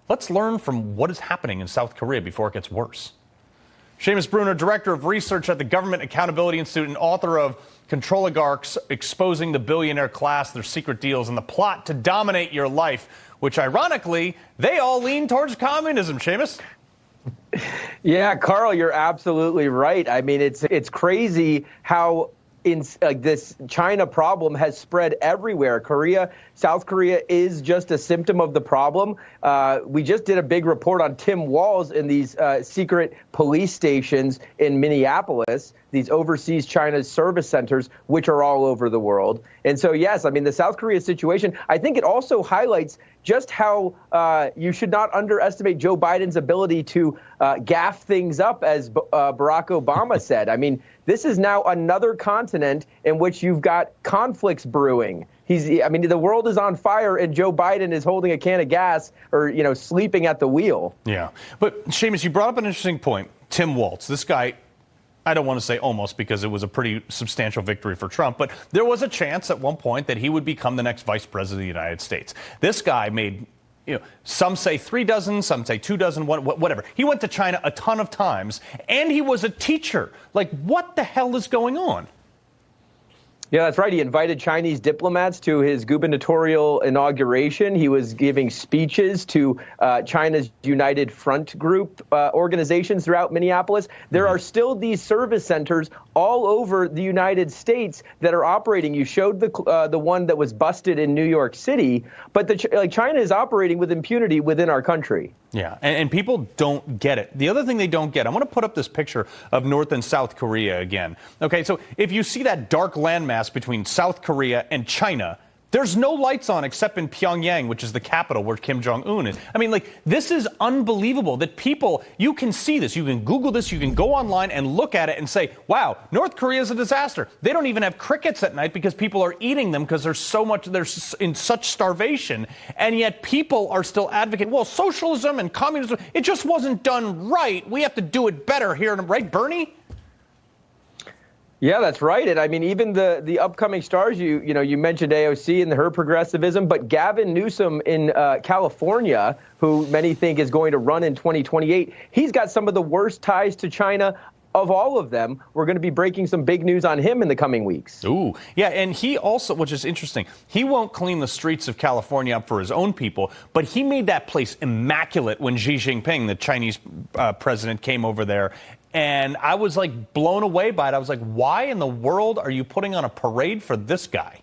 Let's learn from what is happening in South Korea before it gets worse. Seamus Bruner, Director of Research at the Government Accountability Institute and author of *𝐸𝑜𝑙𝑖𝑔𝑎𝑟𝑐ℎ𝑠: Exposing the Billionaire Class, Their Secret Deals, and the Plot to Dominate Your Life, which, ironically, they all lean towards communism, Seamus. Yeah, Carl, you're absolutely right. I mean, it's crazy how this China problem has spread everywhere. South Korea is just a symptom of the problem. We just did a big report on Tim Walz in these secret police stations in Minneapolis, these overseas China service centers, which are all over the world. And so, yes, I mean, the South Korea situation, I think it also highlights just how you should not underestimate Joe Biden's ability to gaff things up, as Barack Obama said. I mean, this is now another continent in which you've got conflicts brewing. The world is on fire, and Joe Biden is holding a can of gas or, sleeping at the wheel. Yeah. But, Seamus, you brought up an interesting point. Tim Walz, this guy, I don't want to say almost because it was a pretty substantial victory for Trump, but there was a chance at one point that he would become the next vice president of the United States. This guy made, some say 3 dozen, some say 2 dozen, whatever. He went to China a ton of times, and he was a teacher. Like, what the hell is going on? Yeah, that's right. He invited Chinese diplomats to his gubernatorial inauguration. He was giving speeches to China's United Front Group organizations throughout Minneapolis. There are still these service centers all over the United States that are operating. You showed the one that was busted in New York City, but China is operating with impunity within our country. Yeah, and people don't get it. The other thing they don't get, I want to put up this picture of North and South Korea again. Okay, so if you see that dark landmass between South Korea and China, there's no lights on except in Pyongyang, which is the capital where Kim Jong-un is. I mean, this is unbelievable that people, you can see this, you can Google this, you can go online and look at it and say, wow, North Korea is a disaster. They don't even have crickets at night because people are eating them because they're in such starvation. And yet people are still advocating, well, socialism and communism, it just wasn't done right. We have to do it better here. Right, Bernie? Yeah, that's right. And I mean, even the upcoming stars, you mentioned AOC and her progressivism, but Gavin Newsom in California, who many think is going to run in 2028, he's got some of the worst ties to China of all of them. We're going to be breaking some big news on him in the coming weeks. Ooh, yeah, and he also, which is interesting, he won't clean the streets of California up for his own people, but he made that place immaculate when Xi Jinping, the Chinese president, came over there. And I was blown away by it. I was like, why in the world are you putting on a parade for this guy?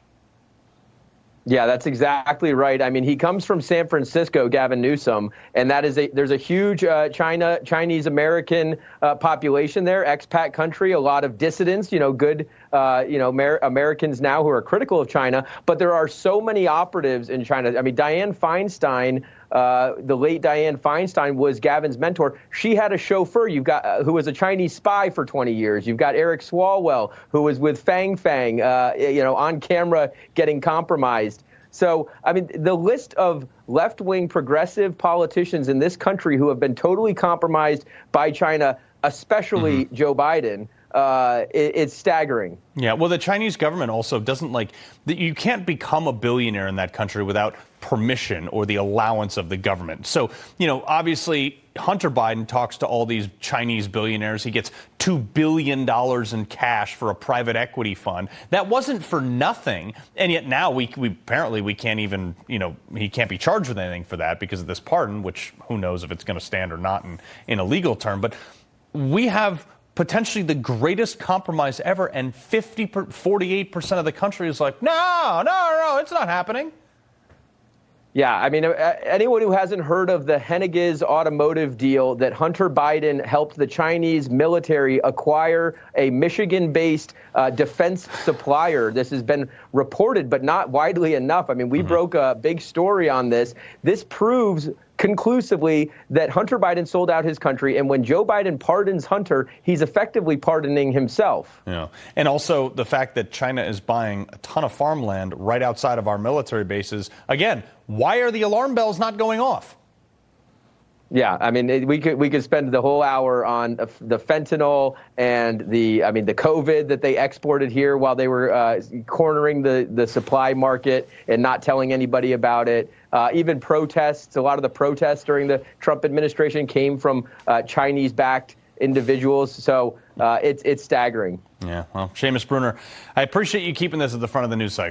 Yeah, that's exactly right. I mean, he comes from San Francisco, Gavin Newsom, and there's a huge Chinese American population there, expat country, a lot of dissidents, good Americans now who are critical of China, but there are so many operatives in China. I mean, Dianne Feinstein, the late Dianne Feinstein was Gavin's mentor. She had a chauffeur who was a Chinese spy for 20 years. You've got Eric Swalwell, who was with Fang Fang, on camera getting compromised. So, I mean, the list of left-wing progressive politicians in this country who have been totally compromised by China, especially Joe Biden, it's staggering. Yeah, well, the Chinese government also doesn't you can't become a billionaire in that country without permission or the allowance of the government. So, obviously, Hunter Biden talks to all these Chinese billionaires. He gets $2 billion in cash for a private equity fund. That wasn't for nothing. And yet now we can't even, he can't be charged with anything for that because of this pardon, which who knows if it's going to stand or not in a legal term. But we have potentially the greatest compromise ever, and 48% of the country is like, no, it's not happening. Yeah, I mean, anyone who hasn't heard of the Henniges automotive deal that Hunter Biden helped the Chinese military acquire a Michigan-based defense supplier. This has been reported, but not widely enough. I mean, we broke a big story on this. This proves conclusively that Hunter Biden sold out his country, and when Joe Biden pardons Hunter, he's effectively pardoning himself. Yeah, and also the fact that China is buying a ton of farmland right outside of our military bases. Again, why are the alarm bells not going off? Yeah, I mean, we could spend the whole hour on the fentanyl and the COVID that they exported here while they were cornering the supply market and not telling anybody about it. Even protests. A lot of the protests during the Trump administration came from Chinese-backed individuals. So it's staggering. Yeah. Well, Seamus Bruner, I appreciate you keeping this at the front of the news cycle.